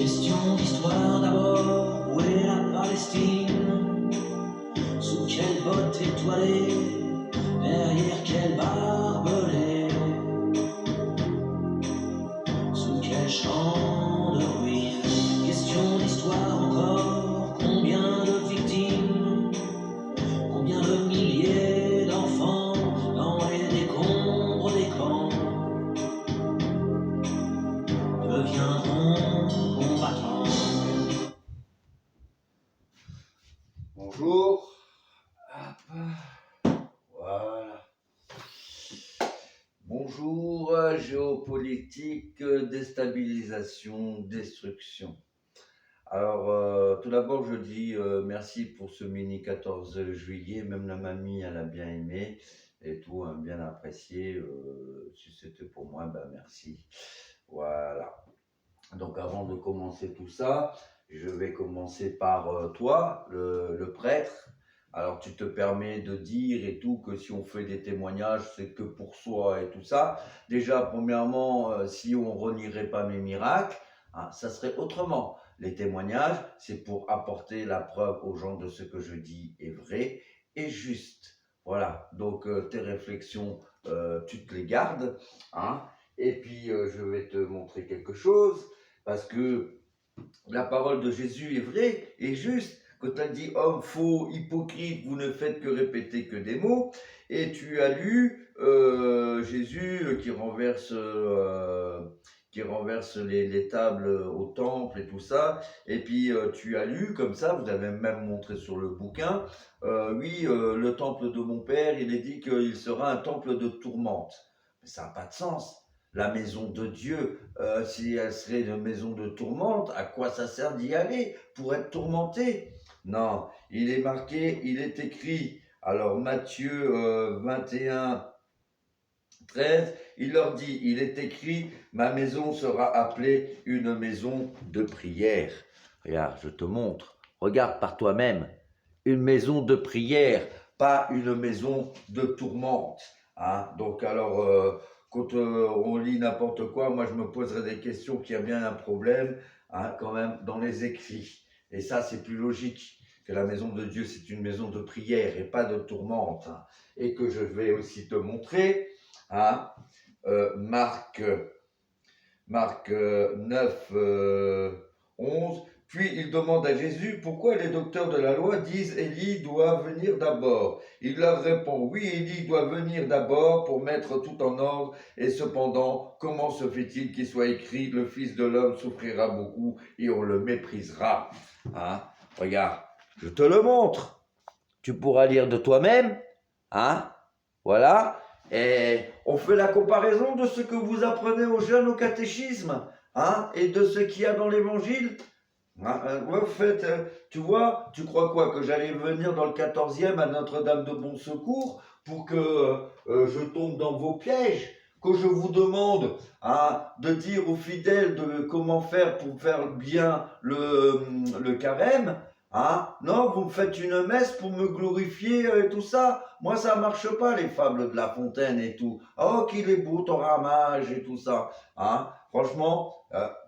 Question d'histoire d'abord, où est la Palestine? Sous quelle botte étoilée, derrière quel barbelé, sous quel champ de ruines? Question d'histoire encore, combien de victimes? Combien de milliers d'enfants dans les décombres des camps deviendront combattants? Bonjour. Hop. Voilà. Bonjour, géopolitique, déstabilisation, destruction. Alors, tout d'abord, je dis merci pour ce mini 14 juillet. Même la mamie, elle a bien aimé et tout, hein, bien apprécié. Si c'était pour moi, ben merci. Voilà. Donc, avant de commencer tout ça, je vais commencer par toi, le prêtre. Alors, tu te permets de dire et tout que si on fait des témoignages, c'est que pour soi et tout ça. Déjà, premièrement, si on renierait pas mes miracles, hein, ça serait autrement. Les témoignages, c'est pour apporter la preuve aux gens de ce que je dis est vrai et juste. Voilà, donc tes réflexions, tu te les gardes, hein. Et puis, je vais te montrer quelque chose, parce que la parole de Jésus est vraie et juste. Quand tu as dit homme faux, hypocrite, vous ne faites que répéter que des mots, et tu as lu Jésus qui renverse les tables au temple et tout ça, et puis tu as lu comme ça, vous avez même montré sur le bouquin, oui, le temple de mon père, il est dit qu'il sera un temple de tourmente. Mais ça n'a pas de sens. La maison de Dieu, si elle serait une maison de tourmente, à quoi ça sert d'y aller? Pour être tourmenté? Non, il est marqué, il est écrit. Alors Matthieu 21, 13, il leur dit, il est écrit, ma maison sera appelée une maison de prière. Regarde, je te montre. Regarde par toi-même. Une maison de prière, pas une maison de tourmente. Hein? Donc alors, quand on lit n'importe quoi, moi je me poserai des questions, qu'il y a bien un problème, hein, quand même dans les écrits. Et ça, c'est plus logique, que la maison de Dieu, c'est une maison de prière et pas de tourmente. Hein. Et que je vais aussi te montrer, hein, Marc 9, 11. Puis il demande à Jésus pourquoi les docteurs de la loi disent Élie doit venir d'abord. Il leur répond oui, Élie doit venir d'abord pour mettre tout en ordre. Et cependant, comment se fait-il qu'il soit écrit le Fils de l'homme souffrira beaucoup et on le méprisera? Hein? Regarde, je te le montre. Tu pourras lire de toi-même. Hein? Voilà. Et on fait la comparaison de ce que vous apprenez aux jeunes au catéchisme, hein, et de ce qu'il y a dans l'évangile. Vous faites, tu vois, tu crois quoi? Que j'allais venir dans le 14e à Notre-Dame de Bon Secours pour que je tombe dans vos pièges? Que je vous demande, hein, de dire aux fidèles de comment faire pour faire bien le carême? Hein? Non, vous me faites une messe pour me glorifier et tout ça. Moi, ça marche pas, les fables de La Fontaine et tout. Oh, qu'il est beau ton ramage et tout ça. Hein? Franchement,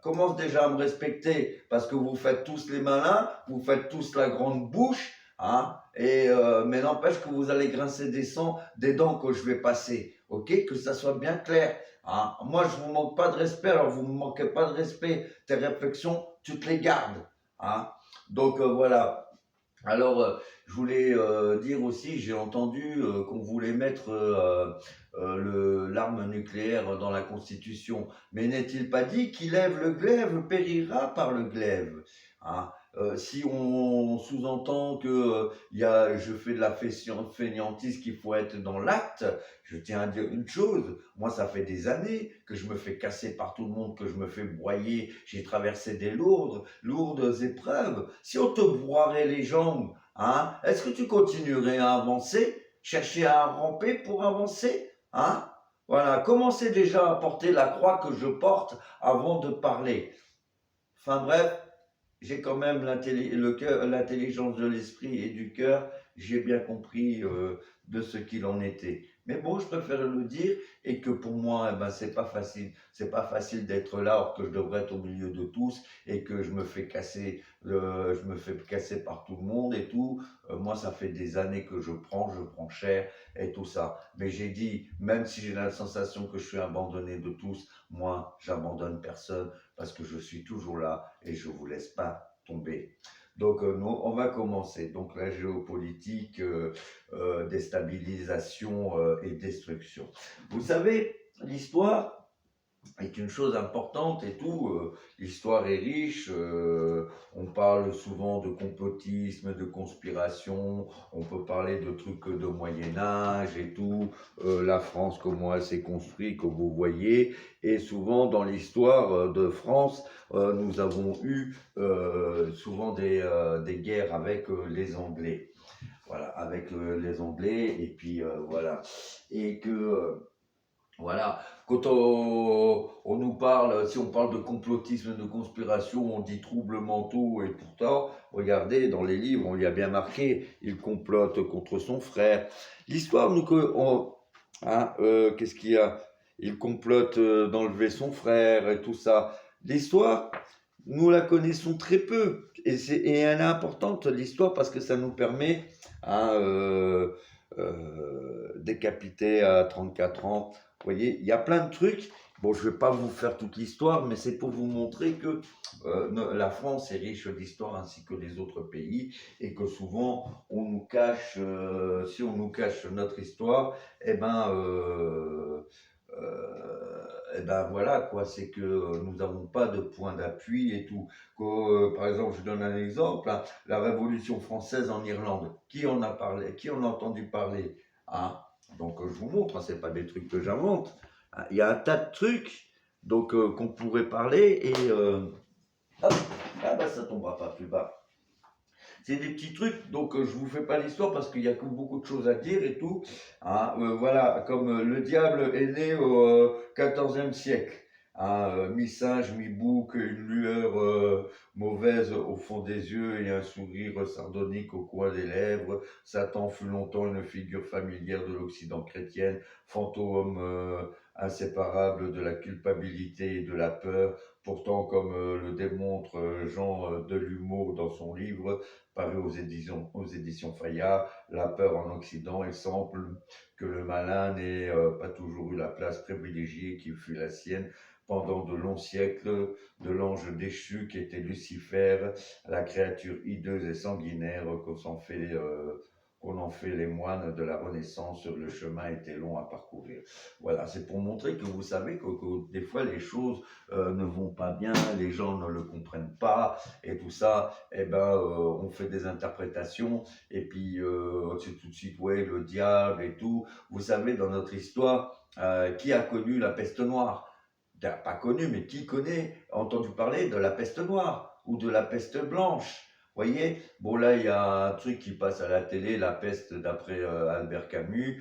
commence déjà à me respecter, parce que vous faites tous les malins, vous faites tous la grande bouche, hein, mais n'empêche que vous allez grincer des dents que je vais passer, ok? Que ça soit bien clair. Hein. Moi, je vous manque pas de respect, alors vous ne me manquez pas de respect. Tes réflexions, tu te les gardes. Hein. Donc voilà. Alors, je voulais dire aussi, j'ai entendu qu'on voulait mettre l'arme nucléaire dans la Constitution. Mais n'est-il pas dit qui lève le glaive périra par le glaive? Hein? Si on sous-entend que je fais de la fainéantise, qu'il faut être dans l'acte, je tiens à dire une chose. Moi, ça fait des années que je me fais casser par tout le monde, que je me fais broyer. J'ai traversé des lourdes épreuves. Si on te broierait les jambes, hein, est-ce que tu continuerais à avancer, chercher à ramper pour avancer? Hein? Voilà, commencez déjà à porter la croix que je porte avant de parler. Enfin bref, j'ai quand même l'intelligence de l'esprit et du cœur, j'ai bien compris de ce qu'il en était. Mais bon, je préfère le dire et que pour moi, eh ben, c'est pas facile. C'est pas facile d'être là alors que je devrais être au milieu de tous et que je me fais casser par tout le monde et tout. Moi, ça fait des années que je prends cher et tout ça. Mais j'ai dit, même si j'ai la sensation que je suis abandonné de tous, moi, j'abandonne personne parce que je suis toujours là et je vous laisse pas tomber. Donc, nous, on va commencer. Donc, la géopolitique, déstabilisation et destruction. Vous savez, l'histoire est une chose importante et tout. L'histoire est riche. On parle souvent de complotisme, de conspiration. On peut parler de trucs de Moyen Âge et tout. La France, comment elle s'est construite, comme vous voyez. Et souvent dans l'histoire de France, nous avons eu souvent des guerres avec les Anglais. Voilà, avec les Anglais. Et puis voilà. Et que voilà, quand on nous parle, si on parle de complotisme, de conspiration, on dit troubles mentaux, et pourtant, regardez, dans les livres, on y a bien marqué, il complote contre son frère. L'histoire, nous, hein, qu'est-ce qu'il y a? Il complote d'enlever son frère et tout ça. L'histoire, nous la connaissons très peu, et elle est importante, l'histoire, parce que ça nous permet, hein, décapité à 34 ans. Vous voyez, il y a plein de trucs. Bon, je ne vais pas vous faire toute l'histoire, mais c'est pour vous montrer que la France est riche d'histoire ainsi que les autres pays et que souvent on nous cache, si on nous cache notre histoire, eh ben voilà quoi, c'est que nous n'avons pas de point d'appui et tout. Par exemple, je donne un exemple, hein, la Révolution française en Irlande. Qui en a parlé? Qui en a entendu parler? Hein. Donc je vous montre, hein, c'est pas des trucs que j'invente. Hein. Il y a un tas de trucs donc qu'on pourrait parler et hop, ah bah ça tombera pas plus bas. C'est des petits trucs, donc je vous fais pas l'histoire parce qu'il y a beaucoup de choses à dire et tout. Hein, voilà, comme le diable est né au XIVe siècle. Hein, mi-singe, mi-bouc, une lueur mauvaise au fond des yeux et un sourire sardonique au coin des lèvres. Satan fut longtemps une figure familière de l'Occident chrétien, fantôme inséparable de la culpabilité et de la peur. Pourtant, comme le démontre Jean Delumeau dans son livre, paru aux éditions Fayard, La peur en Occident, il semble que le malin n'ait pas toujours eu la place privilégiée qui fut la sienne pendant de longs siècles, de l'ange déchu qui était Lucifer, la créature hideuse et sanguinaire qu'on en fait les moines de la Renaissance, le chemin était long à parcourir. Voilà, c'est pour montrer que vous savez que des fois les choses ne vont pas bien, les gens ne le comprennent pas et tout ça, eh ben, on fait des interprétations et puis c'est tout de suite, ouais, le diable et tout. Vous savez, dans notre histoire, qui a connu la peste noire? Pas connu, mais qui connaît, entendu parler de la peste noire ou de la peste blanche? Voyez, bon là il y a un truc qui passe à la télé, la peste d'après Albert Camus.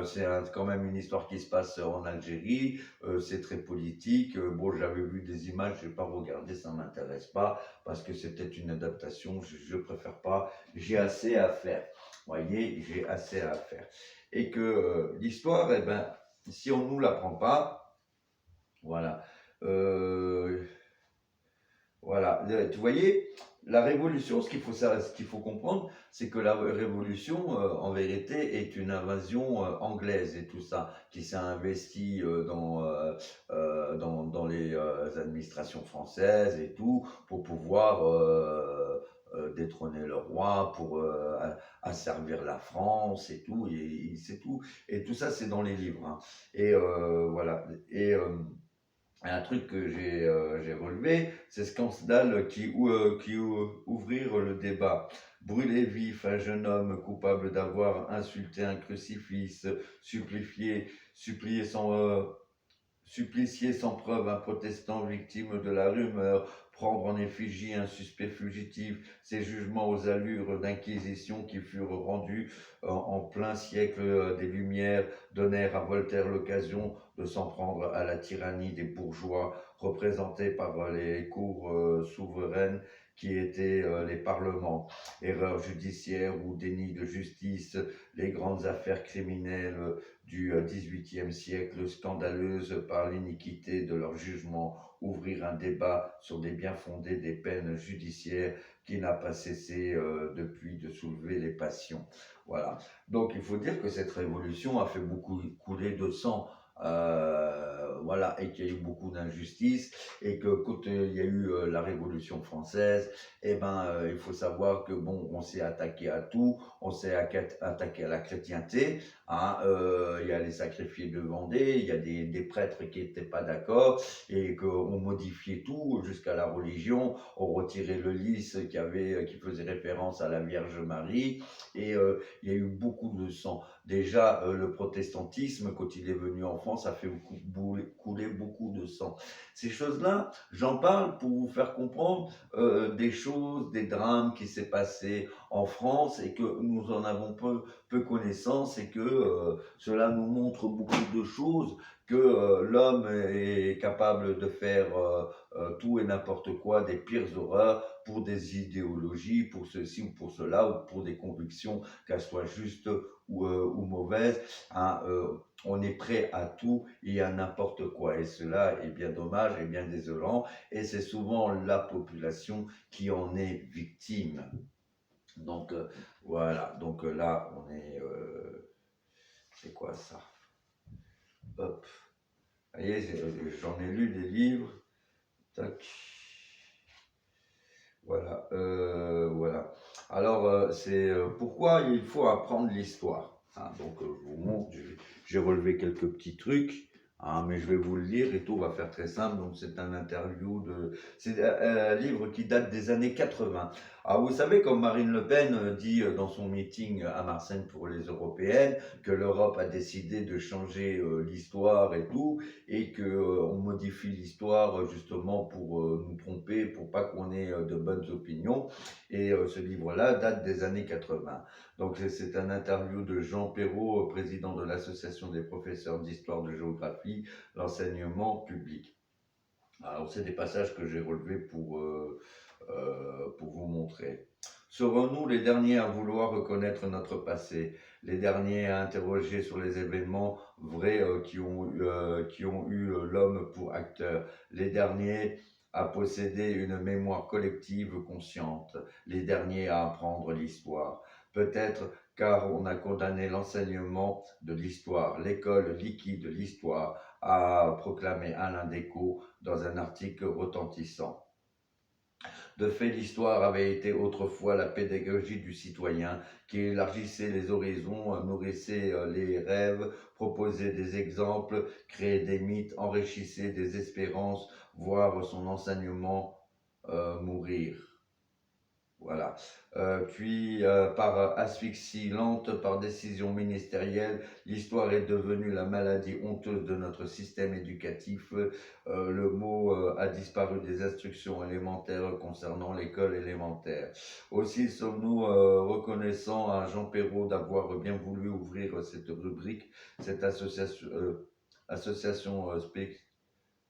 C'est quand même une histoire qui se passe en Algérie. C'est très politique. Bon, j'avais vu des images, je n'ai pas regardé, ça m'intéresse pas parce que c'est peut-être une adaptation. Je préfère pas. J'ai assez à faire. Voyez, j'ai assez à faire. Et que l'histoire, eh ben, si on nous l'apprend pas. Voilà. Euh, voilà. Tu voyez, la révolution, ce qu'il faut comprendre, c'est que la révolution, en vérité, est une invasion anglaise et tout ça, qui s'est investi dans les administrations françaises et tout, pour pouvoir détrôner le roi, pour asservir la France et tout, et c'est tout. Et tout ça, c'est dans les livres. Hein. Et voilà. Et un truc que j'ai relevé, c'est scandale qui ouvrir le débat. Brûlé vif un jeune homme coupable d'avoir insulté un crucifix, supplié supplicier sans preuve un protestant victime de la rumeur, prendre en effigie un suspect fugitif, ces jugements aux allures d'inquisition qui furent rendus en plein siècle des Lumières donnèrent à Voltaire l'occasion de s'en prendre à la tyrannie des bourgeois, représentés par les cours souveraines qui étaient les parlements. Erreurs judiciaires ou déni de justice, les grandes affaires criminelles du XVIIIe siècle, scandaleuses par l'iniquité de leur jugement, ouvrir un débat sur des bien-fondés des peines judiciaires qui n'a pas cessé depuis de soulever les passions. Voilà. Donc il faut dire que cette révolution a fait beaucoup couler de sang. Voilà, et qu'il y a eu beaucoup d'injustices, et que quand il y a eu la Révolution française, eh ben, il faut savoir que bon, on s'est attaqué à tout, on s'est attaqué à la chrétienté, hein, il y a les sacrifiés de Vendée, il y a des prêtres qui n'étaient pas d'accord, et qu'on modifiait tout jusqu'à la religion, on retirait le lys qui faisait référence à la Vierge Marie, et il y a eu beaucoup de sang. Déjà, le protestantisme, quand il est venu en France, a fait couler beaucoup de sang. Ces choses-là, j'en parle pour vous faire comprendre des choses, des drames qui s'est passé en France et que nous en avons peu connaissance, et que cela nous montre beaucoup de choses, que l'homme est capable de faire tout et n'importe quoi, des pires horreurs, pour des idéologies, pour ceci ou pour cela, ou pour des convictions, qu'elles soient justes ou mauvaises. Hein, on est prêt à tout et à n'importe quoi, et cela est bien dommage et bien désolant, et c'est souvent la population qui en est victime. Donc voilà, donc là on est... c'est quoi ça? Hop, vous voyez, j'en ai lu des livres. Tac. Voilà, voilà. Alors, c'est pourquoi il faut apprendre l'histoire. Hein, donc, je vous montre, j'ai relevé quelques petits trucs, hein, mais je vais vous le lire et tout va faire très simple. Donc, c'est un interview c'est un livre qui date des années 80. Alors, vous savez, comme Marine Le Pen dit dans son meeting à Marseille pour les européennes, que l'Europe a décidé de changer l'histoire et tout, et que on modifie l'histoire justement pour nous tromper, pour pas qu'on ait de bonnes opinions. Et ce livre-là date des années 80. Donc c'est un interview de Jean Perrault, président de l'Association des professeurs d'histoire de géographie, l'enseignement public. Alors c'est des passages que j'ai relevés pour vous montrer. Serons-nous les derniers à vouloir reconnaître notre passé, les derniers à interroger sur les événements vrais qui ont eu l'homme pour acteur, les derniers à posséder une mémoire collective consciente, les derniers à apprendre l'histoire? Peut-être car on a condamné l'enseignement de l'histoire, l'école liquide l'histoire, a proclamé Alain Descaux dans un article retentissant. De fait, l'histoire avait été autrefois la pédagogie du citoyen, qui élargissait les horizons, nourrissait les rêves, proposait des exemples, créait des mythes, enrichissait des espérances, voir son enseignement mourir. Voilà. Puis, par asphyxie lente, par décision ministérielle, l'histoire est devenue la maladie honteuse de notre système éducatif. Le mot a disparu des instructions élémentaires concernant l'école élémentaire. Aussi sommes-nous reconnaissants à Jean Perrault d'avoir bien voulu ouvrir cette rubrique, cette association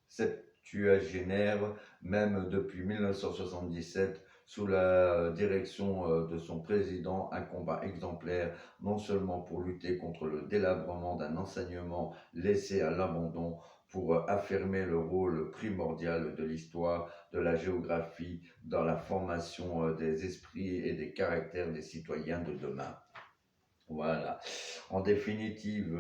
septuagénaire, même depuis 1977, sous la direction de son président, un combat exemplaire, non seulement pour lutter contre le délabrement d'un enseignement laissé à l'abandon, pour affirmer le rôle primordial de l'histoire, de la géographie, dans la formation des esprits et des caractères des citoyens de demain. Voilà. En définitive,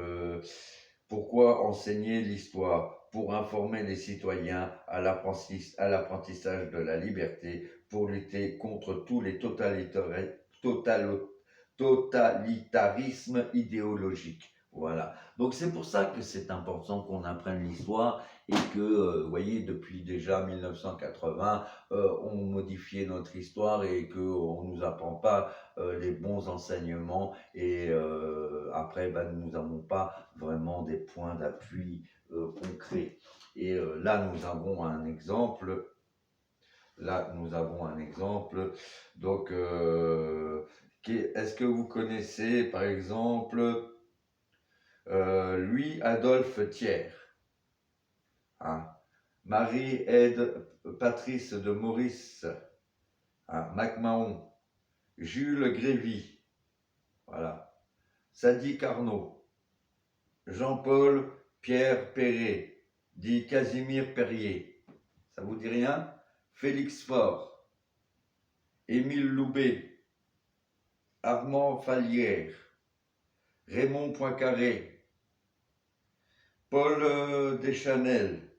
pourquoi enseigner l'histoire? Pour informer les citoyens à l'apprentissage de la liberté, pour lutter contre tous les totalitarismes idéologiques. Voilà. Donc c'est pour ça que c'est important qu'on apprenne l'histoire, et que, vous voyez, depuis déjà 1980, on modifiait notre histoire, et qu'on ne nous apprend pas les bons enseignements, et après, nous n'avons pas vraiment des points d'appui concrets. Et là, nous avons un exemple. Donc, est-ce que vous connaissez, par exemple, Louis Adolphe Thiers, hein? Marie-Aide Patrice de Maurice, hein, MacMahon, Jules Grévy, voilà, Sadi Carnot, Jean-Paul Pierre Perret, dit Casimir Perrier, ça vous dit rien? Félix Faure, Émile Loubet, Armand Fallière, Raymond Poincaré, Paul Deschanel,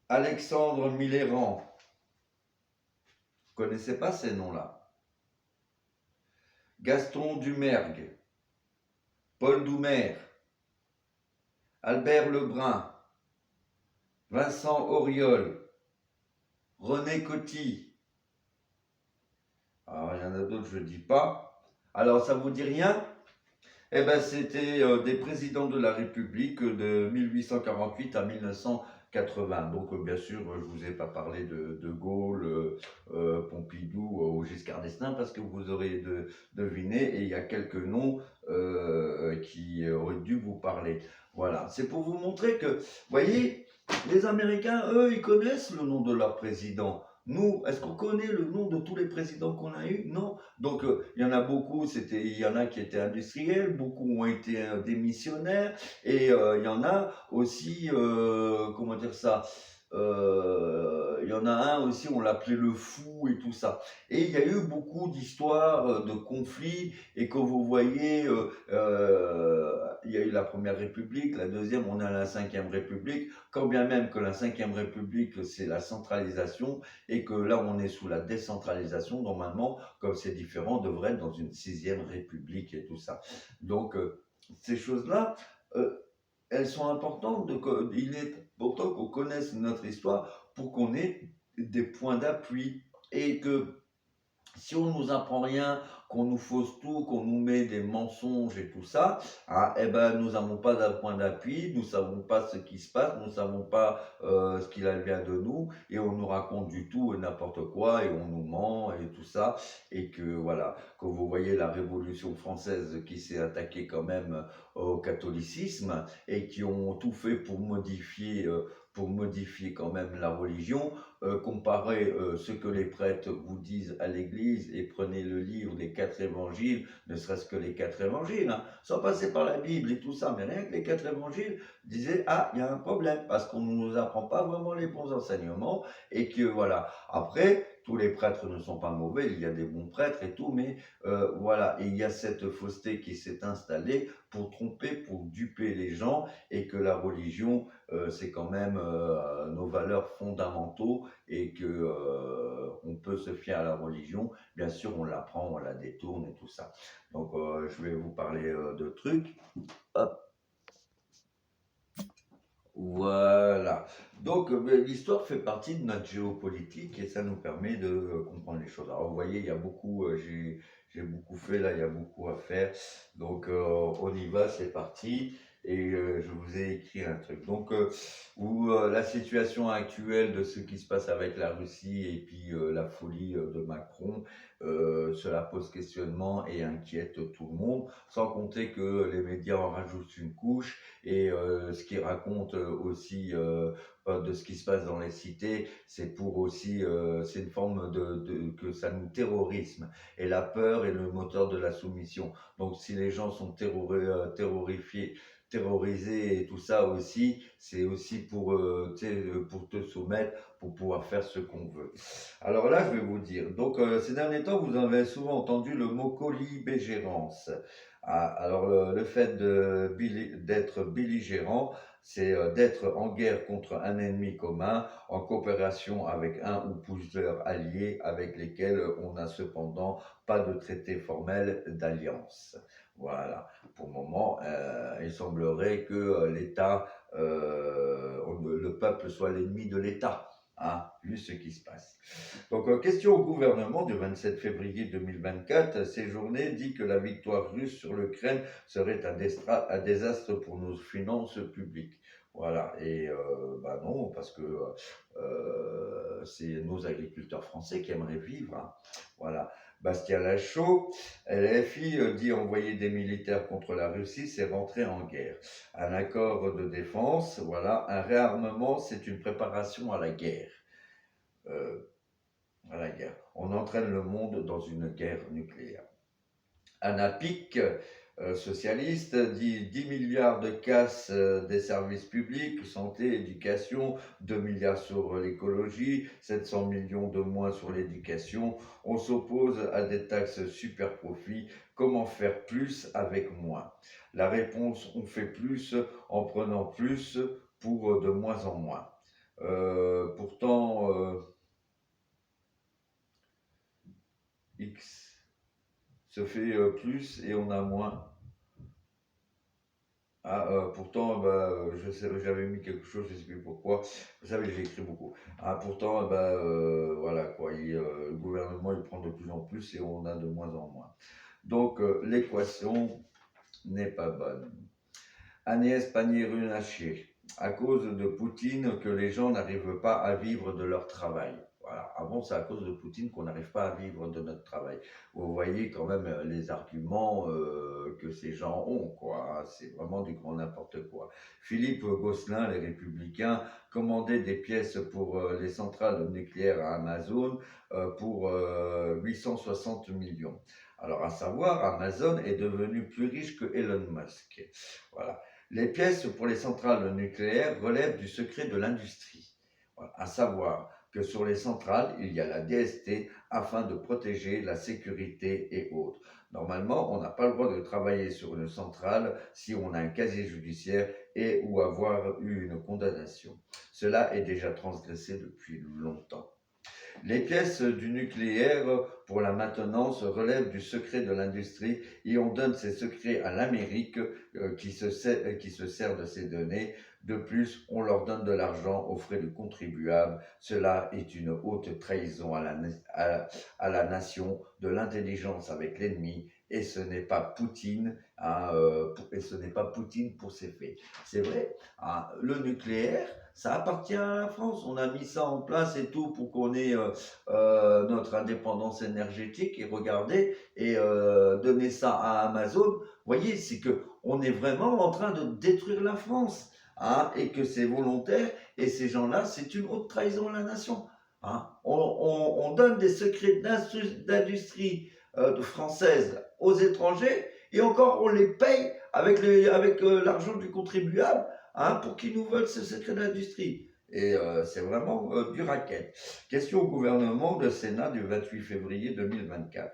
Alexandre Millerand. Vous ne connaissez pas ces noms-là? Gaston Dumergue, Paul Doumer, Albert Lebrun, Vincent Auriol, René Coty. Alors, il y en a d'autres, je ne dis pas. Alors, ça vous dit rien? Eh bien, c'était des présidents de la République de 1848 à 1980. Donc, bien sûr, je ne vous ai pas parlé de Gaulle, Pompidou ou Giscard d'Estaing parce que vous aurez deviné et il y a quelques noms qui auraient dû vous parler. Voilà, c'est pour vous montrer que, vous voyez, les Américains, eux, ils connaissent le nom de leur président. Nous, est-ce qu'on connaît le nom de tous les présidents qu'on a eus? Non. Donc, il y en a beaucoup, il y en a qui étaient industriels, beaucoup ont été des missionnaires, et il y en a aussi, comment dire ça, il y en a un aussi, on l'appelait le fou et tout ça. Et il y a eu beaucoup d'histoires, de conflits, et que vous voyez, il y a eu la Première République, la Deuxième, on a la Cinquième République, quand bien même que la Cinquième République, c'est la centralisation, et que là, on est sous la décentralisation, normalement, comme c'est différent, devrait être dans une Sixième République et tout ça. Donc, ces choses-là, elles sont importantes. Il est important qu'on connaisse notre histoire pour qu'on ait des points d'appui et que si on ne nous apprend rien, qu'on nous fausse tout, qu'on nous met des mensonges et tout ça, hein, eh ben, nous n'avons pas de point d'appui, nous ne savons pas ce qui se passe, nous ne savons pas ce qu'il advient de nous, et on nous raconte du tout et n'importe quoi, et on nous ment et tout ça, et que voilà, quand vous voyez la Révolution française qui s'est attaquée quand même au catholicisme, et qui ont tout fait pour modifier quand même la religion, comparez ce que les prêtres vous disent à l'église et prenez le livre des 4 évangiles, ne serait-ce que les 4 évangiles, hein, sans passer par la Bible et tout ça, mais rien que les 4 évangiles disaient ah, il y a un problème parce qu'on ne nous apprend pas vraiment les bons enseignements et que voilà. Après, tous les prêtres ne sont pas mauvais, il y a des bons prêtres et tout, mais voilà, et il y a cette fausseté qui s'est installée pour tromper, pour duper les gens et que la religion, c'est quand même nos valeurs fondamentaux et que on peut se fier à la religion. Bien sûr, on l'apprend, on la détourne et tout ça. Donc, je vais vous parler de trucs. Hop. Voilà. Donc, l'histoire fait partie de notre géopolitique et ça nous permet de comprendre les choses. Alors, vous voyez, il y a beaucoup, j'ai beaucoup fait là, il y a beaucoup à faire. Donc, on y va, c'est parti. Et je vous ai écrit un truc. Donc, la situation actuelle de ce qui se passe avec la Russie et puis la folie de Macron, cela pose questionnement et inquiète tout le monde. Sans compter que les médias en rajoutent une couche et ce qu'ils racontent aussi de ce qui se passe dans les cités, c'est pour aussi, c'est une forme que ça nous terrorisme. Et la peur est le moteur de la soumission. Donc si les gens sont terrorisés et tout ça aussi, c'est aussi pour te soumettre, pour pouvoir faire ce qu'on veut. Alors là, je vais vous dire, donc ces derniers temps, vous avez souvent entendu le mot collibégérance. Ah, alors le fait d'être belligérant, c'est d'être en guerre contre un ennemi commun, en coopération avec un ou plusieurs alliés avec lesquels on n'a cependant pas de traité formel d'alliance. Voilà. Pour le moment, il semblerait que l'État, le peuple soit l'ennemi de l'État. Hein, vu ce qui se passe. Donc, question au gouvernement du 27 février 2024, Séjourné dit que la victoire russe sur l'Ukraine serait un désastre pour nos finances publiques. Voilà, et bah non, parce que c'est nos agriculteurs français qui aimeraient vivre, hein. Voilà. Bastien Lachaud, LFI dit envoyer des militaires contre la Russie, c'est rentrer en guerre. Un accord de défense, voilà. Un réarmement, c'est une préparation à la guerre. Euh, à la guerre. On entraîne le monde dans une guerre nucléaire. Anna Pic, socialiste, dit 10 milliards de casse des services publics, santé, éducation, 2 milliards sur l'écologie, 700 millions de moins sur l'éducation. On s'oppose à des taxes super profits. Comment faire plus avec moins? La réponse, on fait plus en prenant plus pour de moins en moins. Pourtant, X se fait plus et on a moins. Ah, pourtant, bah, je sais, j'avais mis quelque chose, je ne sais plus pourquoi. Vous savez, j'ai écrit beaucoup. Ah, pourtant, bah, voilà quoi, le gouvernement il prend de plus en plus et on a de moins en moins. Donc, l'équation n'est pas bonne. Agnès Pannier-Runacher, à cause de Poutine que les gens n'arrivent pas à vivre de leur travail. Voilà. Ah bon, c'est à cause de Poutine qu'on n'arrive pas à vivre de notre travail. Vous voyez quand même les arguments que ces gens ont, quoi. C'est vraiment du grand n'importe quoi. Philippe Gosselin, les Républicains, commandait des pièces pour les centrales nucléaires à Amazon pour 860 millions. Alors, à savoir, Amazon est devenu plus riche que Elon Musk. Voilà. Les pièces pour les centrales nucléaires relèvent du secret de l'industrie. Voilà. À savoir que sur les centrales, il y a la DST afin de protéger la sécurité et autres. Normalement, on n'a pas le droit de travailler sur une centrale si on a un casier judiciaire et ou avoir eu une condamnation. Cela est déjà transgressé depuis longtemps. Les pièces du nucléaire pour la maintenance relèvent du secret de l'industrie et on donne ces secrets à l'Amérique qui se sert de ces données. De plus, on leur donne de l'argent aux frais du contribuable. Cela est une haute trahison à la nation, de l'intelligence avec l'ennemi, et ce n'est pas Poutine, hein, et ce n'est pas Poutine pour ses faits. C'est vrai, hein, le nucléaire, ça appartient à la France. On a mis ça en place et tout pour qu'on ait notre indépendance énergétique. Et regardez, et donner ça à Amazon. Vous voyez, c'est que on est vraiment en train de détruire la France, hein, et que c'est volontaire. Et ces gens-là, c'est une haute trahison à la nation. Hein. On donne des secrets d'industrie française aux étrangers et encore on les paye avec l'argent du contribuable, hein, pour qu'ils nous veulent ce secret d'industrie. Et c'est vraiment du racket. Question au gouvernement, le Sénat du 28 février 2024.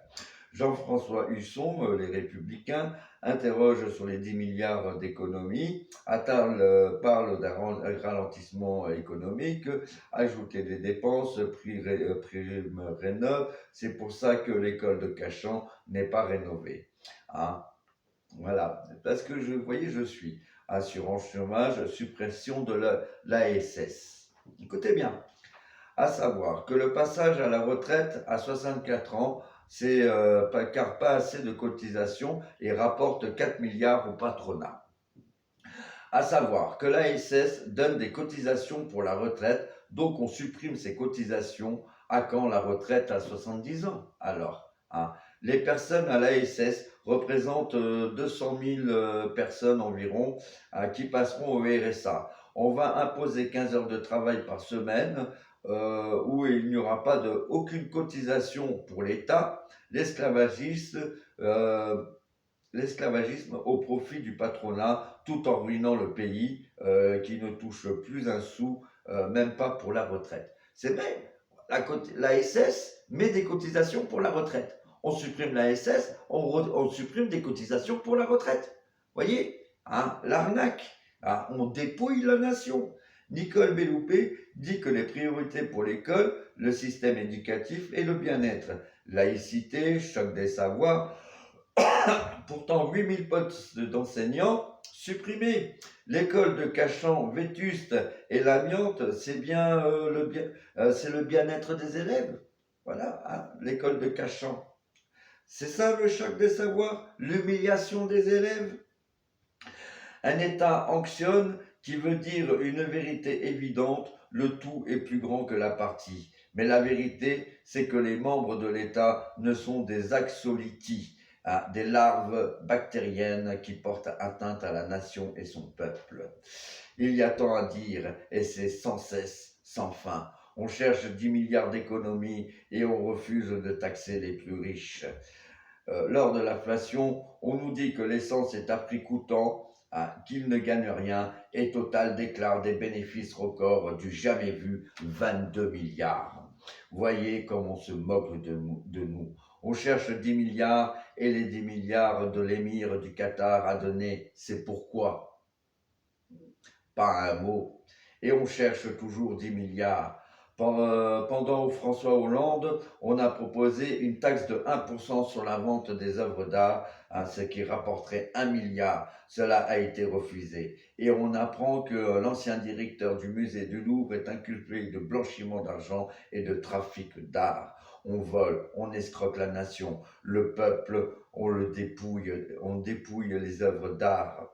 Jean-François Husson, les Républicains, interroge sur les 10 milliards d'économies. Attal parle d'un ralentissement économique, ajouter des dépenses, prime rénov'. C'est pour ça que l'école de Cachan n'est pas rénovée. Hein. Voilà, parce que vous voyez, je suis assurance chômage, suppression de l'ASS. Écoutez bien, à savoir que le passage à la retraite à 64 ans, c'est car pas assez de cotisations et rapporte 4 milliards au patronat. À savoir que l'ASS donne des cotisations pour la retraite, donc on supprime ces cotisations. À quand la retraite à 70 ans? Alors, hein, les personnes à l'ASS représentent 200 000 personnes environ qui passeront au RSA. On va imposer 15 heures de travail par semaine où il n'y aura pas aucune cotisation pour l'État. L'esclavagisme au profit du patronat tout en ruinant le pays qui ne touche plus un sou, même pas pour la retraite. C'est vrai, la SS met des cotisations pour la retraite. On supprime la SS, on supprime des cotisations pour la retraite. Voyez, hein, l'arnaque, hein, on dépouille la nation. Nicole Belloupé dit que les priorités pour l'école, le système éducatif et le bien-être. Laïcité, choc des savoirs. Pourtant, 8000 postes d'enseignants supprimés. L'école de Cachan, vétuste et l'amiante, c'est bien, c'est le bien-être des élèves. Voilà, hein, l'école de Cachan. C'est ça le choc des savoirs, l'humiliation des élèves. Un État anxionne qui veut dire une vérité évidente, le tout est plus grand que la partie. Mais la vérité, c'est que les membres de l'État ne sont des axolotls, hein, des larves bactériennes qui portent atteinte à la nation et son peuple. Il y a tant à dire, et c'est sans cesse, sans fin. On cherche 10 milliards d'économies et on refuse de taxer les plus riches. Lors de l'inflation, on nous dit que l'essence est à prix coûtant, hein, qu'il ne gagne rien, et Total déclare des bénéfices records du jamais vu 22 milliards. Voyez comme on se moque de nous. On cherche 10 milliards et les 10 milliards de l'émir du Qatar a donné. C'est pourquoi pas un mot. Et on cherche toujours 10 milliards. Pendant François Hollande, on a proposé une taxe de 1% sur la vente des œuvres d'art, hein, ce qui rapporterait 1 milliard. Cela a été refusé. Et on apprend que l'ancien directeur du musée du Louvre est inculpé de blanchiment d'argent et de trafic d'art. On vole, on escroque la nation, le peuple, on dépouille les œuvres d'art.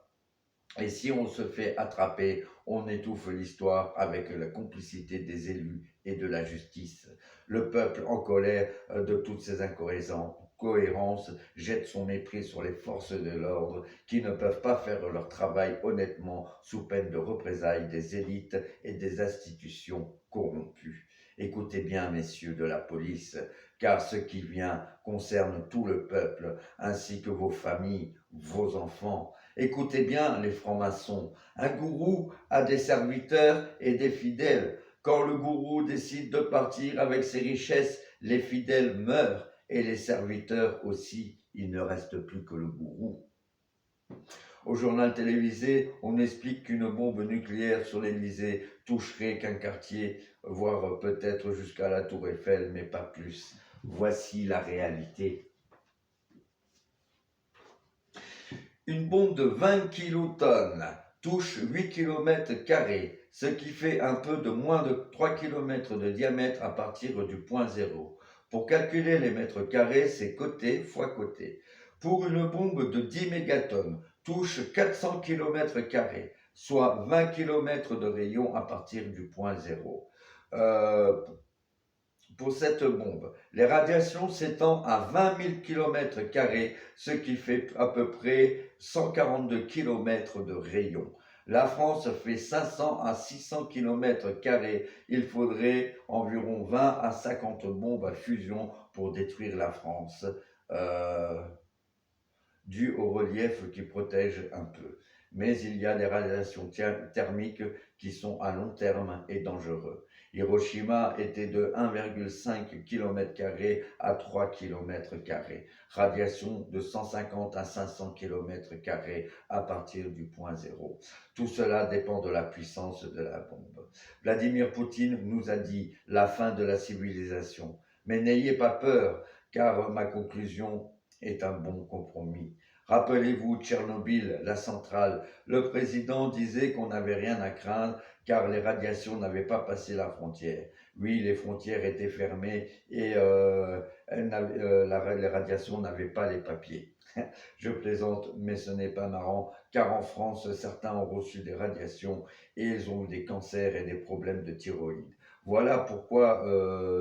Et si on se fait attraper, on étouffe l'histoire avec la complicité des élus et de la justice. Le peuple, en colère de toutes ces incohérences, jette son mépris sur les forces de l'ordre qui ne peuvent pas faire leur travail honnêtement sous peine de représailles des élites et des institutions corrompues. Écoutez bien, messieurs de la police, car ce qui vient concerne tout le peuple, ainsi que vos familles, vos enfants. Écoutez bien les francs-maçons. Un gourou a des serviteurs et des fidèles. Quand le gourou décide de partir avec ses richesses, les fidèles meurent et les serviteurs aussi. Il ne reste plus que le gourou. Au journal télévisé, on explique qu'une bombe nucléaire sur l'Élysée toucherait qu'un quartier, voire peut-être jusqu'à la Tour Eiffel, mais pas plus. Voici la réalité. Une bombe de 20 kilotonnes touche 8 km², ce qui fait un peu de moins de 3 km de diamètre à partir du point zéro. Pour calculer les mètres carrés, c'est côté fois côté. Pour une bombe de 10 mégatonnes, touche 400 km², soit 20 km de rayon à partir du point zéro. Pour cette bombe, les radiations s'étendent à 20 000 km², ce qui fait à peu près 142 km de rayon. La France fait 500 à 600 km². Il faudrait environ 20 à 50 bombes à fusion pour détruire la France, dû au relief qui protège un peu. Mais il y a des radiations thermiques qui sont à long terme et dangereux. Hiroshima était de 1,5 km² à 3 km². Radiation de 150 à 500 km² à partir du point zéro. Tout cela dépend de la puissance de la bombe. Vladimir Poutine nous a dit la fin de la civilisation. Mais n'ayez pas peur, car ma conclusion est un bon compromis. Rappelez-vous Tchernobyl, la centrale. Le président disait qu'on n'avait rien à craindre car les radiations n'avaient pas passé la frontière. Oui, les frontières étaient fermées et les radiations n'avaient pas les papiers. Je plaisante, mais ce n'est pas marrant, car en France, certains ont reçu des radiations et ils ont eu des cancers et des problèmes de thyroïde. Voilà pourquoi,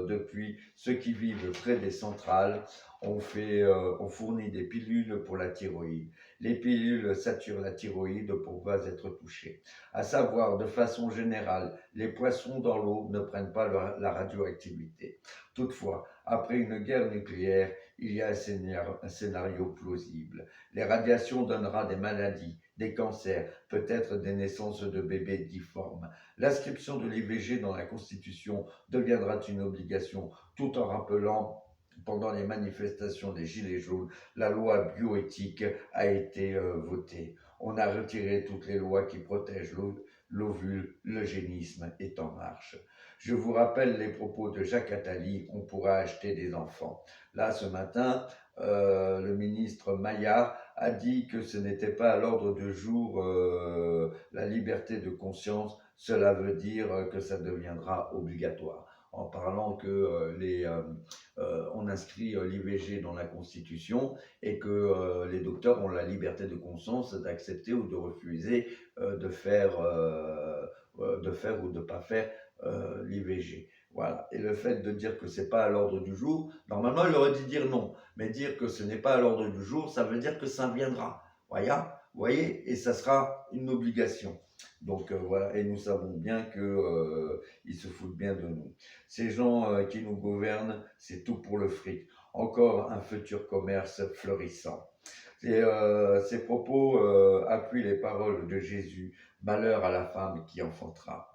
depuis, ceux qui vivent près des centrales, on fournit des pilules pour la thyroïde. Les pilules saturent la thyroïde pour ne pas être touchées. À savoir, de façon générale, les poissons dans l'eau ne prennent pas la radioactivité. Toutefois, après une guerre nucléaire, il y a un scénario plausible. Les radiations donneront des maladies, des cancers, peut-être des naissances de bébés difformes. L'inscription de l'IVG dans la Constitution deviendra une obligation, tout en rappelant pendant les manifestations des Gilets jaunes, la loi bioéthique a été votée. On a retiré toutes les lois qui protègent l'ovule, l'eugénisme est en marche. Je vous rappelle les propos de Jacques Attali, on pourra acheter des enfants. Là, ce matin, le ministre Maillard a dit que ce n'était pas à l'ordre du jour la liberté de conscience, cela veut dire que ça deviendra obligatoire, en parlant que on inscrit l'IVG dans la Constitution et que les docteurs ont la liberté de conscience d'accepter ou de refuser de faire ou de ne pas faire l'IVG. Voilà. Et le fait de dire que c'est pas à l'ordre du jour, normalement, il aurait dû dire non. Mais dire que ce n'est pas à l'ordre du jour, ça veut dire que ça viendra. Vous voyez, et ça sera une obligation. Donc voilà, et nous savons bien que ils se foutent bien de nous. Ces gens qui nous gouvernent, c'est tout pour le fric. Encore un futur commerce florissant. Ces propos appuient les paroles de Jésus. Malheur à la femme qui enfantera.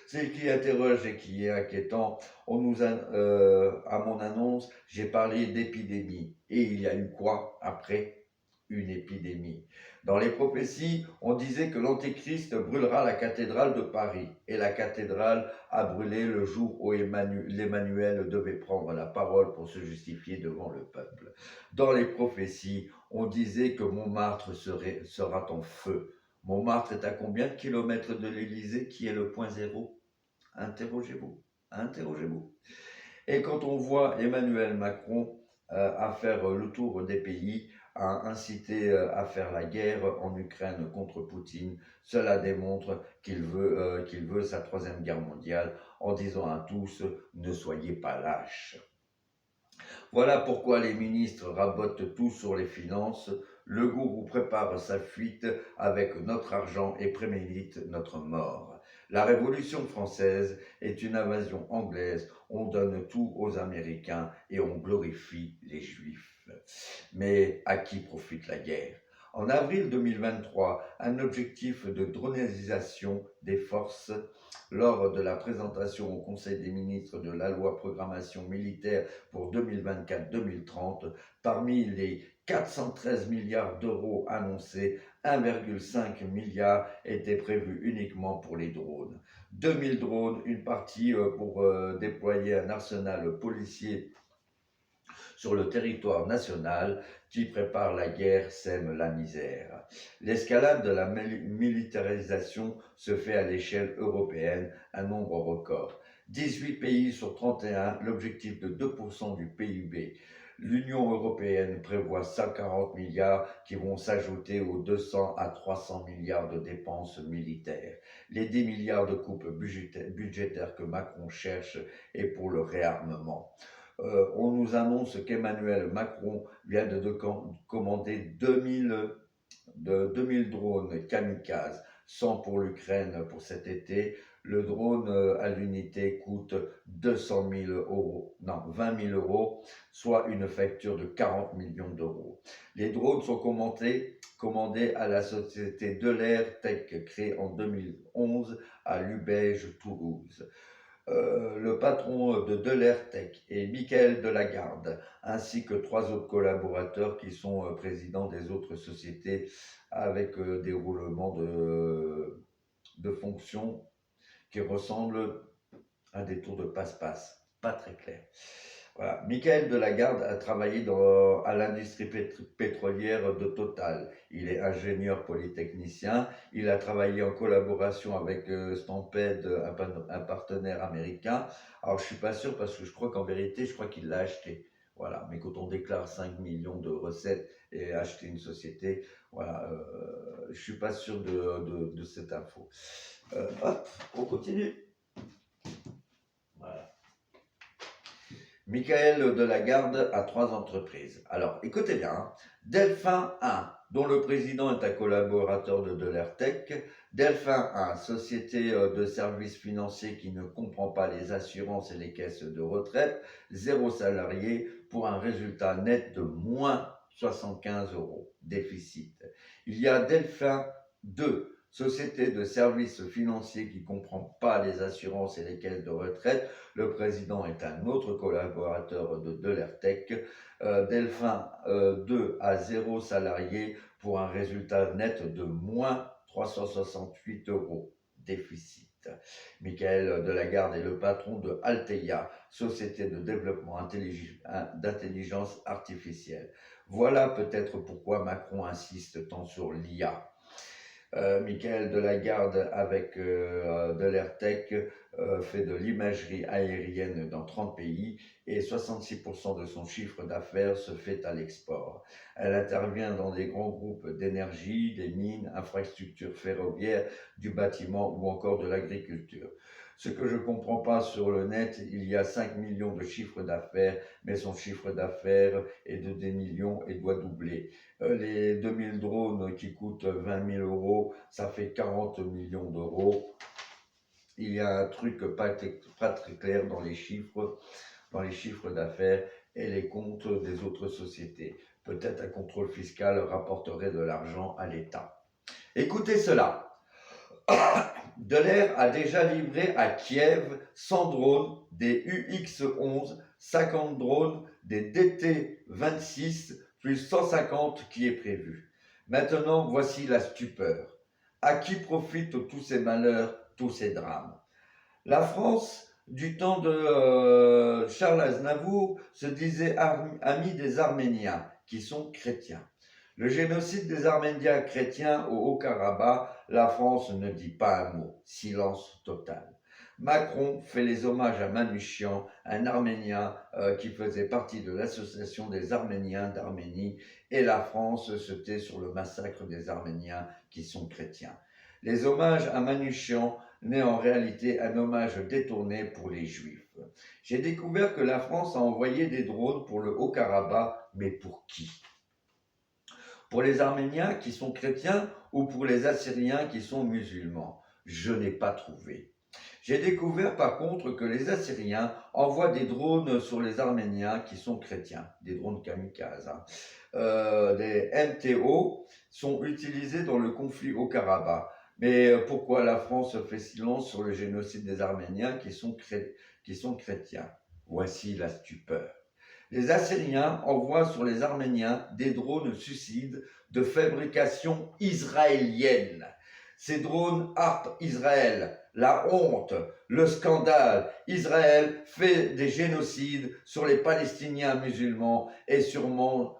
Ce qui interroge et qui est inquiétant, à mon annonce, j'ai parlé d'épidémie. Et il y a eu quoi après? Une épidémie. Dans les prophéties, on disait que l'Antéchrist brûlera la cathédrale de Paris. Et la cathédrale a brûlé le jour où l'Emmanuel devait prendre la parole pour se justifier devant le peuple. Dans les prophéties, on disait que Montmartre sera en feu. Montmartre est à combien de kilomètres de l'Élysée, qui est le point zéro? Interrogez-vous, interrogez-vous. Et quand on voit Emmanuel Macron à faire le tour des pays, à inciter à faire la guerre en Ukraine contre Poutine, cela démontre qu'il veut sa troisième guerre mondiale en disant à tous, ne soyez pas lâches. Voilà pourquoi les ministres rabotent tout sur les finances. Le gourou prépare sa fuite avec notre argent et prémédite notre mort. La Révolution française est une invasion anglaise. On donne tout aux Américains et on glorifie les Juifs. Mais à qui profite la guerre? En avril 2023, un objectif de dronisation des forces lors de la présentation au Conseil des ministres de la loi programmation militaire pour 2024-2030, parmi les 413 milliards d'euros annoncés, 1,5 milliard était prévu uniquement pour les drones. 2000 drones, une partie pour déployer un arsenal policier sur le territoire national. Qui prépare la guerre sème la misère. L'escalade de la militarisation se fait à l'échelle européenne, un nombre record. 18 pays sur 31, l'objectif de 2% du PIB. L'Union européenne prévoit 140 milliards qui vont s'ajouter aux 200 à 300 milliards de dépenses militaires. Les 10 milliards de coupes budgétaires que Macron cherche est pour le réarmement. On nous annonce qu'Emmanuel Macron vient de commander 2000 drones kamikazes, 100 pour l'Ukraine pour cet été. Le drone à l'unité coûte 200 000 euros, non, 20 000 euros, soit une facture de 40 millions d'euros. Les drones sont commandés à la société Delair Tech, créée en 2011 à Lubège, Toulouse. Le patron de Delair Tech est Michael Delagarde, ainsi que 3 autres collaborateurs qui sont présidents des autres sociétés avec des roulements de fonctions qui ressemblent à des tours de passe-passe. Pas très clair. Voilà. Michael Delagarde a travaillé à l'industrie pétrolière de Total. Il est ingénieur polytechnicien. Il a travaillé en collaboration avec Stampede, un partenaire américain. Alors, je suis pas sûr parce que je crois qu'en vérité, je crois qu'il l'a acheté. Voilà. Mais quand on déclare 5 millions de recettes et acheter une société, voilà, je suis pas sûr de cette info. Hop, on continue. Voilà. Michael Delagarde a 3 entreprises. Alors, écoutez bien, hein. Delphin 1, dont le président est un collaborateur de Delair Tech. Delphin 1, société de services financiers qui ne comprend pas les assurances et les caisses de retraite, 0 salarié pour un résultat net de moins 75 euros, déficit. Il y a Delphin 2, société de services financiers qui ne comprend pas les assurances et les caisses de retraite. Le président est un autre collaborateur de Delair Tech. Delphin 2 à 0 salariés pour un résultat net de moins 368 euros, déficit. Michael Delagarde est le patron de Alteia, société de développement d'intelligence artificielle. Voilà peut-être pourquoi Macron insiste tant sur l'IA. Michael Delagarde, avec de l'AirTech, fait de l'imagerie aérienne dans 30 pays et 66% de son chiffre d'affaires se fait à l'export. Elle intervient dans des grands groupes d'énergie, des mines, infrastructures ferroviaires, du bâtiment ou encore de l'agriculture. Ce que je ne comprends pas sur le net, il y a 5 millions de chiffres d'affaires, mais son chiffre d'affaires est de des millions et doit doubler. Les 2000 drones qui coûtent 20 000 euros, ça fait 40 millions d'euros. Il y a un truc pas très clair dans les chiffres d'affaires et les comptes des autres sociétés. Peut-être un contrôle fiscal rapporterait de l'argent à l'État. Écoutez cela. Delair a déjà livré à Kiev 100 drones, des UX-11, 50 drones, des DT-26, plus 150 qui est prévu. Maintenant, voici la stupeur. À qui profitent tous ces malheurs, tous ces drames? La France, du temps de Charles Aznavour, se disait ami des Arméniens, qui sont chrétiens. Le génocide des Arméniens chrétiens au Haut-Karabakh, la France ne dit pas un mot, silence total. Macron fait les hommages à Manouchian, un Arménien qui faisait partie de l'association des Arméniens d'Arménie, et la France se tait sur le massacre des Arméniens qui sont chrétiens. Les hommages à Manouchian n'est en réalité un hommage détourné pour les Juifs. J'ai découvert que la France a envoyé des drones pour le Haut-Karabakh, mais pour qui? Pour les Arméniens qui sont chrétiens ou pour les Assyriens qui sont musulmans? Je n'ai pas trouvé. J'ai découvert par contre que les Assyriens envoient des drones sur les Arméniens qui sont chrétiens, des drones kamikazes. Des MTO sont utilisés dans le conflit au Karabakh. Mais pourquoi la France fait silence sur le génocide des Arméniens qui sont chrétiens? Voici la stupeur. Les Assyriens envoient sur les Arméniens des drones suicides de fabrication israélienne. Ces drones harpent Israël, la honte, le scandale. Israël fait des génocides sur les Palestiniens musulmans et sûrement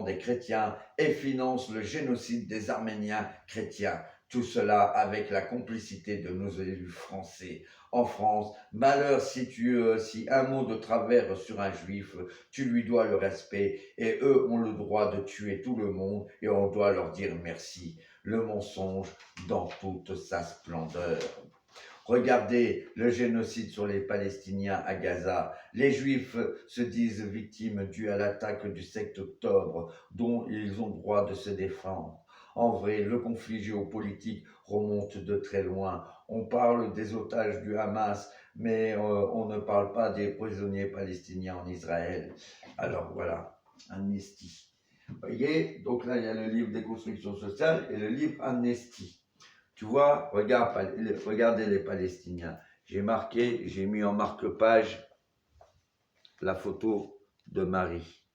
des chrétiens et finance le génocide des Arméniens chrétiens. Tout cela avec la complicité de nos élus français. En France, malheur si un mot de travers sur un juif, tu lui dois le respect et eux ont le droit de tuer tout le monde et on doit leur dire merci. Le mensonge dans toute sa splendeur. Regardez le génocide sur les Palestiniens à Gaza. Les Juifs se disent victimes dues à l'attaque du 7 octobre, dont ils ont droit de se défendre. En vrai, le conflit géopolitique remonte de très loin. On parle des otages du Hamas, mais on ne parle pas des prisonniers palestiniens en Israël. Alors voilà, Amnesty. Vous voyez, donc là, il y a le livre Déconstruction sociale et le livre Amnesty. Tu vois, regardez les Palestiniens. J'ai mis en marque-page la photo de Marie.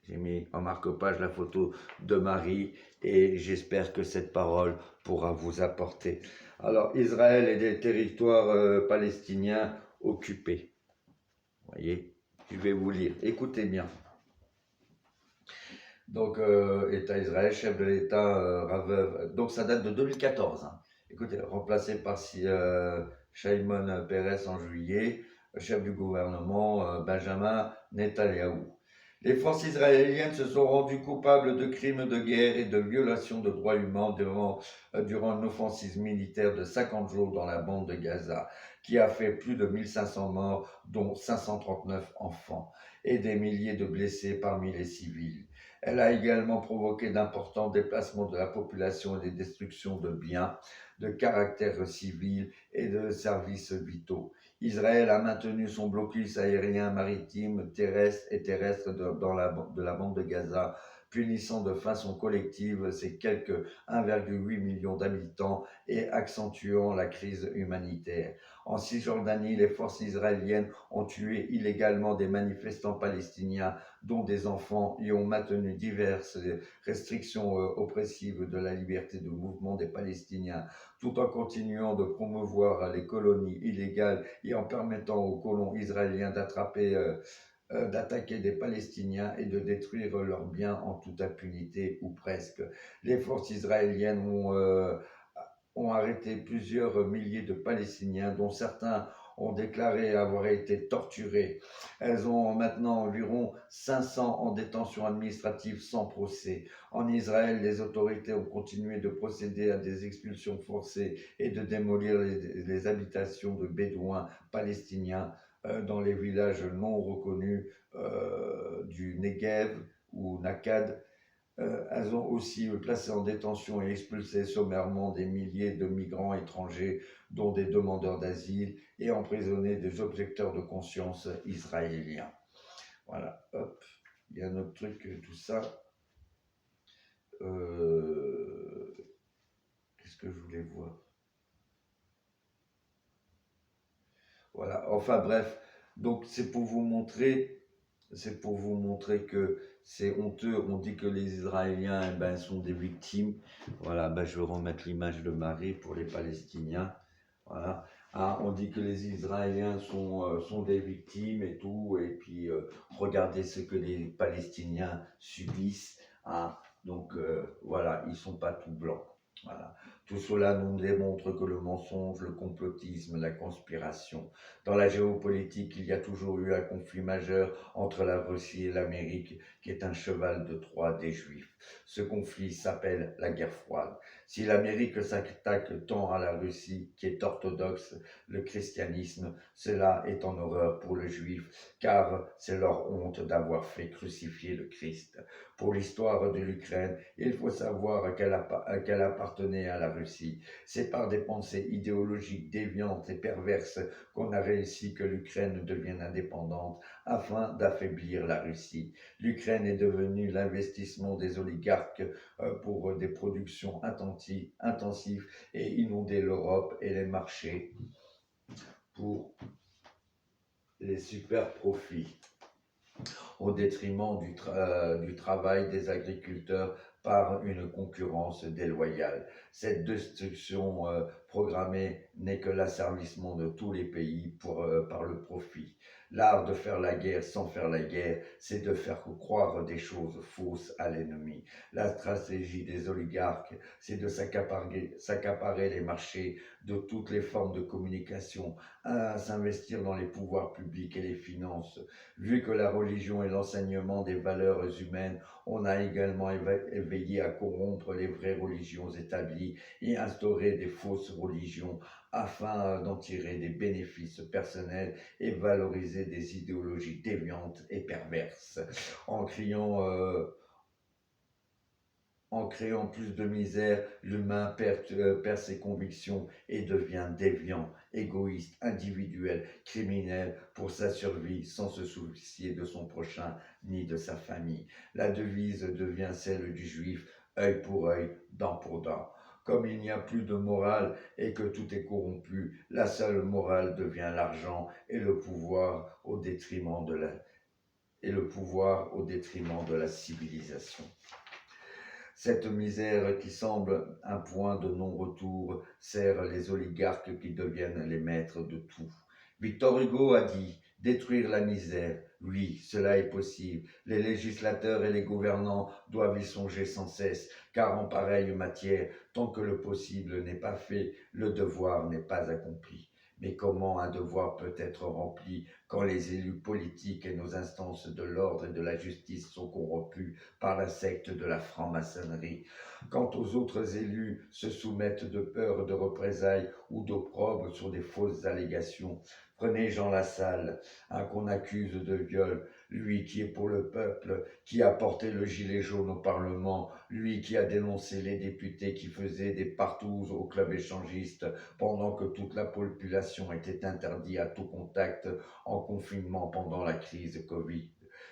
J'ai mis en marque-page la photo de Marie et j'espère que cette parole pourra vous apporter. Alors, Israël et des territoires palestiniens occupés. Vous voyez, je vais vous lire. Écoutez bien. Donc, État Israël, chef de l'État Ravev. Donc, ça date de 2014. Hein. Écoutez, remplacé par Shimon Peres en juillet, chef du gouvernement Benjamin Netanyahou. Les forces israéliennes se sont rendues coupables de crimes de guerre et de violations de droits humains durant une offensive militaire de 50 jours dans la bande de Gaza, qui a fait plus de 1500 morts, dont 539 enfants, et des milliers de blessés parmi les civils. Elle a également provoqué d'importants déplacements de la population et des destructions de biens de caractère civil et de services vitaux. Israël a maintenu son blocus aérien, maritime, terrestre et terrestre de la bande de Gaza, punissant de façon collective ces quelques 1,8 million d'habitants et accentuant la crise humanitaire. En Cisjordanie, les forces israéliennes ont tué illégalement des manifestants palestiniens, dont des enfants, et ont maintenu diverses restrictions oppressives de la liberté de mouvement des Palestiniens, tout en continuant de promouvoir les colonies illégales et en permettant aux colons israéliens d'attraper d'attaquer des Palestiniens et de détruire leurs biens en toute impunité ou presque. Les forces israéliennes ont arrêté plusieurs milliers de Palestiniens, dont certains ont déclaré avoir été torturés. Elles ont maintenant environ 500 en détention administrative sans procès. En Israël, les autorités ont continué de procéder à des expulsions forcées et de démolir les habitations de Bédouins palestiniens dans les villages non reconnus du Negev ou Nakad. Elles ont aussi placé en détention et expulsé sommairement des milliers de migrants étrangers, dont des demandeurs d'asile, et emprisonné des objecteurs de conscience israéliens. Voilà, hop, il y a un autre truc, tout ça. Qu'est-ce que je voulais voir? Voilà, enfin bref, donc c'est pour vous montrer que c'est honteux. On dit que les Israéliens sont des victimes. Voilà, je vais remettre l'image de Marie pour les Palestiniens. Voilà. Ah, on dit que les Israéliens sont des victimes et tout, et puis regardez ce que les Palestiniens subissent. Ah, donc voilà, ils ne sont pas tout blancs. Voilà. Tout cela nous démontre que le mensonge, le complotisme, la conspiration. Dans la géopolitique, il y a toujours eu un conflit majeur entre la Russie et l'Amérique, qui est un cheval de Troie des Juifs. Ce conflit s'appelle la guerre froide. Si l'Amérique s'attaque tant à la Russie, qui est orthodoxe, le christianisme, cela est en horreur pour le juif, car c'est leur honte d'avoir fait crucifier le Christ. Pour l'histoire de l'Ukraine, il faut savoir qu'elle appartenait à la Russie. C'est par des pensées idéologiques déviantes et perverses qu'on a réussi que l'Ukraine devienne indépendante afin d'affaiblir la Russie. L'Ukraine est devenue l'investissement des oligarques pour des productions intensives et inonder l'Europe et les marchés pour les super profits au détriment du travail des agriculteurs par une concurrence déloyale. Cette destruction programmée n'est que l'asservissement de tous les pays par le profit. L'art de faire la guerre sans faire la guerre, c'est de faire croire des choses fausses à l'ennemi. La stratégie des oligarques, c'est de s'accaparer les marchés de toutes les formes de communication, à s'investir dans les pouvoirs publics et les finances. Vu que la religion est l'enseignement des valeurs humaines, on a également éveillé à corrompre les vraies religions établies et instaurer des fausses religions afin d'en tirer des bénéfices personnels et valoriser des idéologies déviantes et perverses. En créant plus de misère, l'humain perd ses convictions et devient déviant, égoïste, individuel, criminel pour sa survie sans se soucier de son prochain ni de sa famille. La devise devient celle du juif, œil pour œil, dent pour dent. Comme il n'y a plus de morale et que tout est corrompu, la seule morale devient l'argent et le pouvoir au détriment de la civilisation. Cette misère qui semble un point de non-retour sert les oligarques qui deviennent les maîtres de tout. Victor Hugo a dit « Détruire la misère ». Oui, cela est possible. Les législateurs et les gouvernants doivent y songer sans cesse, car en pareille matière, tant que le possible n'est pas fait, le devoir n'est pas accompli. Mais comment un devoir peut être rempli quand les élus politiques et nos instances de l'ordre et de la justice sont corrompus par la secte de la franc-maçonnerie? Quant aux autres élus se soumettent de peur de représailles ou d'opprobre sur des fausses allégations. Prenez Jean Lassalle, qu'on accuse de viol, lui qui est pour le peuple, qui a porté le gilet jaune au Parlement, lui qui a dénoncé les députés qui faisaient des partouzes au club échangiste pendant que toute la population était interdite à tout contact en confinement pendant la crise Covid.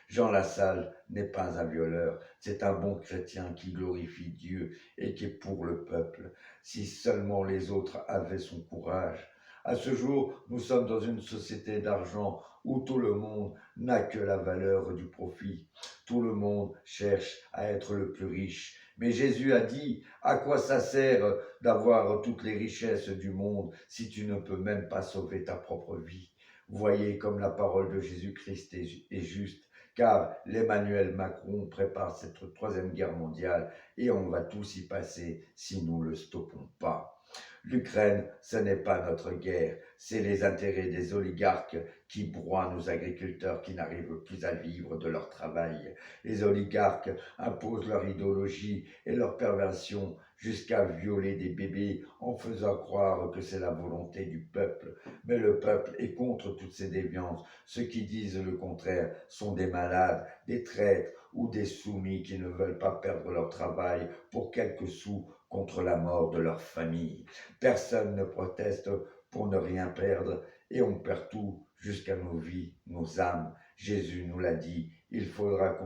Jean Lassalle n'est pas un violeur, c'est un bon chrétien qui glorifie Dieu et qui est pour le peuple. Si seulement les autres avaient son courage. À ce jour, nous sommes dans une société d'argent où tout le monde n'a que la valeur du profit. Tout le monde cherche à être le plus riche. Mais Jésus a dit, à quoi ça sert d'avoir toutes les richesses du monde si tu ne peux même pas sauver ta propre vie? Voyez comme la parole de Jésus-Christ est juste, car l'Emmanuel Macron prépare cette troisième guerre mondiale et on va tous y passer si nous ne le stoppons pas. L'Ukraine, ce n'est pas notre guerre, c'est les intérêts des oligarques qui broient nos agriculteurs qui n'arrivent plus à vivre de leur travail. Les oligarques imposent leur idéologie et leur perversion jusqu'à violer des bébés en faisant croire que c'est la volonté du peuple. Mais le peuple est contre toutes ces déviances. Ceux qui disent le contraire sont des malades, des traîtres ou des soumis qui ne veulent pas perdre leur travail pour quelques sous contre la mort de leur famille. Personne ne proteste pour ne rien perdre et on perd tout jusqu'à nos vies, nos âmes. Jésus nous l'a dit, il faudra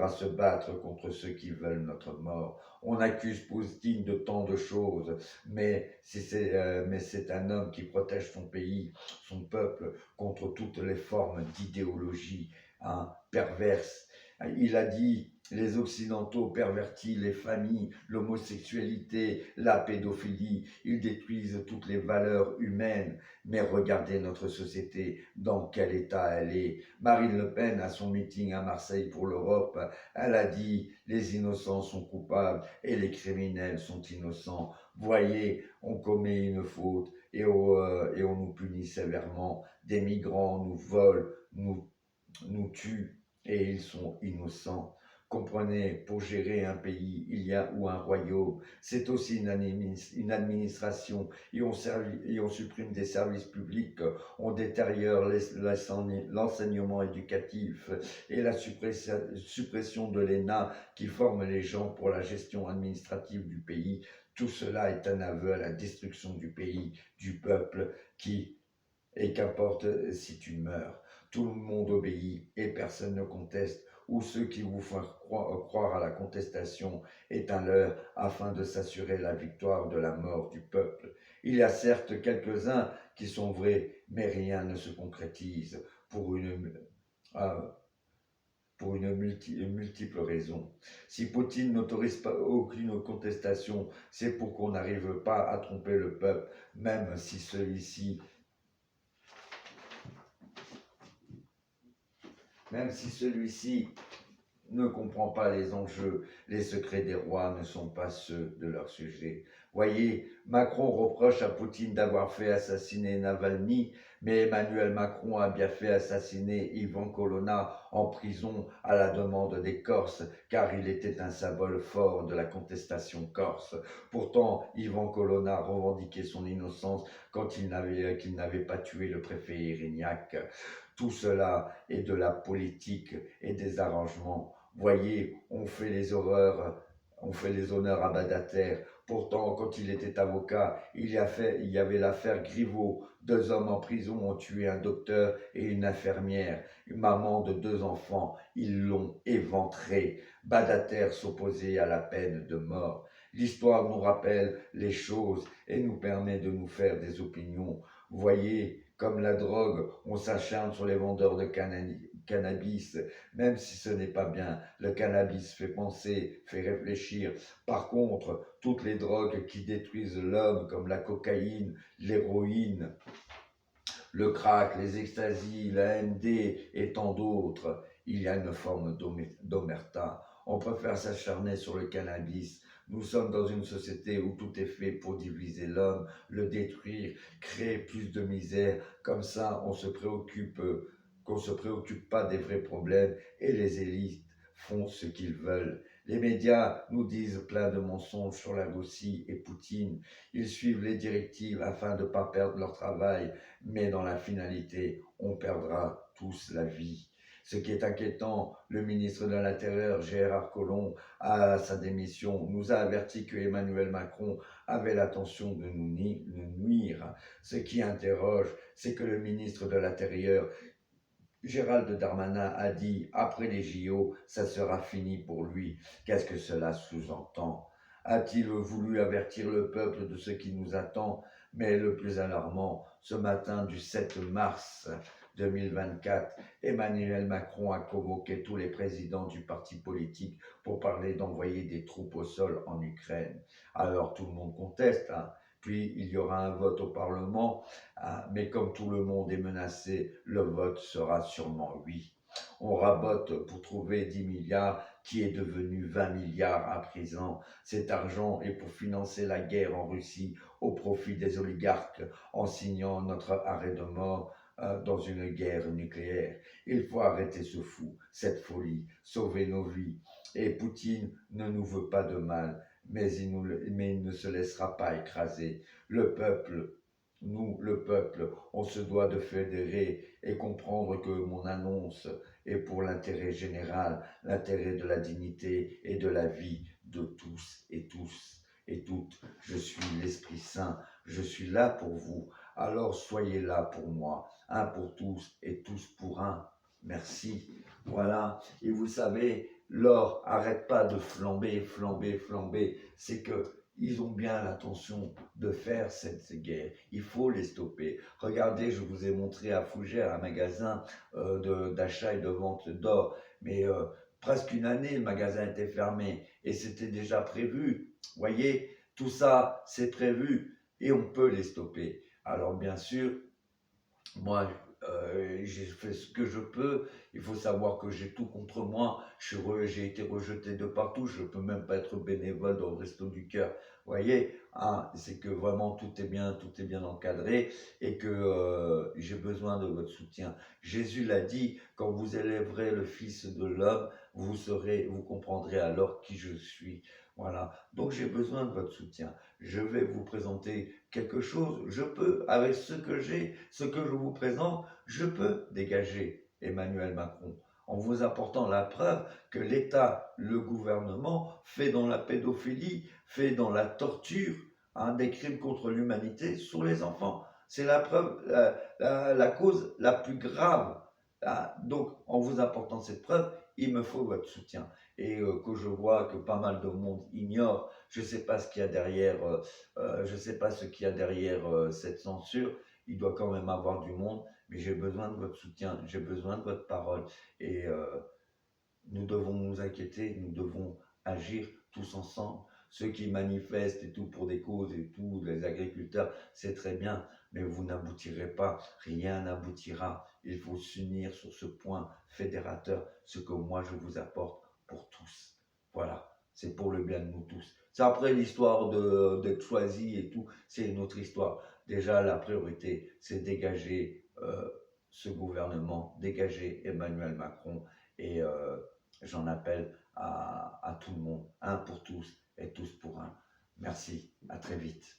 se battre contre ceux qui veulent notre mort. On accuse Poutine de tant de choses, mais c'est un homme qui protège son pays, son peuple, contre toutes les formes d'idéologie perverses. Il a dit, les Occidentaux pervertissent les familles, l'homosexualité, la pédophilie, ils détruisent toutes les valeurs humaines. Mais regardez notre société, dans quel état elle est. Marine Le Pen, à son meeting à Marseille pour l'Europe, elle a dit, les innocents sont coupables et les criminels sont innocents. Voyez, on commet une faute et on nous punit sévèrement. Des migrants nous volent, nous tuent et ils sont innocents. Comprenez, pour gérer un pays, ou un royaume, c'est aussi une administration et on supprime des services publics, on détériore l'enseignement éducatif et la suppression de l'ENA qui forme les gens pour la gestion administrative du pays. Tout cela est un aveu à la destruction du pays, du peuple et qu'importe si tu meurs. Tout le monde obéit et personne ne conteste, ou ceux qui vous font croire à la contestation est un leurre afin de s'assurer la victoire de la mort du peuple. Il y a certes quelques-uns qui sont vrais, mais rien ne se concrétise pour une multiple raison. Si Poutine n'autorise pas aucune contestation, c'est pour qu'on n'arrive pas à tromper le peuple, même si celui-ci ne comprend pas les enjeux, les secrets des rois ne sont pas ceux de leurs sujets. Voyez, Macron reproche à Poutine d'avoir fait assassiner Navalny, mais Emmanuel Macron a bien fait assassiner Ivan Colonna en prison à la demande des Corses, car il était un symbole fort de la contestation corse. Pourtant, Ivan Colonna revendiquait son innocence quand qu'il n'avait pas tué le préfet Irignac. Tout cela est de la politique et des arrangements. Voyez, on fait les honneurs à Badater. Pourtant, quand il était avocat, il y avait l'affaire Griveaux. 2 hommes en prison ont tué un docteur et une infirmière, une maman de 2 enfants. Ils l'ont éventré. Badater s'opposait à la peine de mort. L'histoire nous rappelle les choses et nous permet de nous faire des opinions. Voyez, comme la drogue, on s'acharne sur les vendeurs de cannabis, même si ce n'est pas bien. Le cannabis fait penser, fait réfléchir. Par contre, toutes les drogues qui détruisent l'homme, comme la cocaïne, l'héroïne, le crack, les extasies, la MD et tant d'autres, il y a une forme d'omerta. On préfère s'acharner sur le cannabis. Nous sommes dans une société où tout est fait pour diviser l'homme, le détruire, créer plus de misère. Comme ça, qu'on se préoccupe pas des vrais problèmes et les élites font ce qu'ils veulent. Les médias nous disent plein de mensonges sur la Russie et Poutine. Ils suivent les directives afin de ne pas perdre leur travail, mais dans la finalité, on perdra tous la vie. Ce qui est inquiétant, le ministre de l'Intérieur, Gérard Collomb, à sa démission, nous a averti que Emmanuel Macron avait l'intention de nous nuire. Ce qui interroge, c'est que le ministre de l'Intérieur, Gérald Darmanin, a dit « Après les JO, ça sera fini pour lui ». Qu'est-ce que cela sous-entend? A-t-il voulu avertir le peuple de ce qui nous attend? Mais le plus alarmant, ce matin du 7 mars 2024, Emmanuel Macron a convoqué tous les présidents du parti politique pour parler d'envoyer des troupes au sol en Ukraine. Alors tout le monde conteste, puis il y aura un vote au Parlement, mais comme tout le monde est menacé, le vote sera sûrement oui. On rabote pour trouver 10 milliards qui est devenu 20 milliards à présent. Cet argent est pour financer la guerre en Russie au profit des oligarques en signant notre arrêt de mort dans une guerre nucléaire. Il faut arrêter ce fou, cette folie, sauver nos vies. Et Poutine ne nous veut pas de mal, mais il ne se laissera pas écraser. Le peuple, nous, le peuple, on se doit de fédérer et comprendre que mon annonce est pour l'intérêt général, l'intérêt de la dignité et de la vie de tous et toutes. Je suis l'Esprit Saint, je suis là pour vous, alors soyez là pour moi, un pour tous et tous pour un. Merci. Voilà. Et vous savez, l'or arrête pas de flamber, flamber, flamber. C'est que ils ont bien l'intention de faire cette guerre. Il faut les stopper. Regardez, je vous ai montré à Fougères un magasin d'achat et de vente d'or, mais presque une année, le magasin était fermé et c'était déjà prévu. Voyez, tout ça, c'est prévu et on peut les stopper. Alors bien sûr, moi, j'ai fait ce que je peux. Il faut savoir que j'ai tout contre moi. J'ai été rejeté de partout. Je ne peux même pas être bénévole dans le Resto du Cœur. Vous voyez, hein, c'est que vraiment tout est bien encadré et que j'ai besoin de votre soutien. Jésus l'a dit, quand vous élèverez le Fils de l'homme, vous comprendrez alors qui je suis. Voilà. Donc j'ai besoin de votre soutien. Je vais vous présenter quelque chose. Je peux, avec ce que j'ai, ce que je vous présente, je peux dégager Emmanuel Macron en vous apportant la preuve que l'État, le gouvernement, fait dans la pédophilie, fait dans la torture, des crimes contre l'humanité sur les enfants. C'est la preuve, la cause la plus grave. Donc, en vous apportant cette preuve, il me faut votre soutien. Et que je vois que pas mal de monde ignore, je ne sais pas ce qu'il y a derrière, je sais pas ce qu'il y a derrière cette censure. Il doit quand même avoir du monde, mais j'ai besoin de votre soutien, j'ai besoin de votre parole. Et nous devons nous inquiéter, nous devons agir tous ensemble. Ceux qui manifestent et tout pour des causes et tout, les agriculteurs, c'est très bien, mais vous n'aboutirez pas, rien n'aboutira. Il faut s'unir sur ce point fédérateur, ce que moi je vous apporte pour tous. Voilà, c'est pour le bien de nous tous. C'est après l'histoire d'être choisi et tout, c'est une autre histoire. Déjà, la priorité, c'est dégager ce gouvernement, dégager Emmanuel Macron et j'en appelle à tout le monde, un pour tous et tous pour un. Merci, à très vite.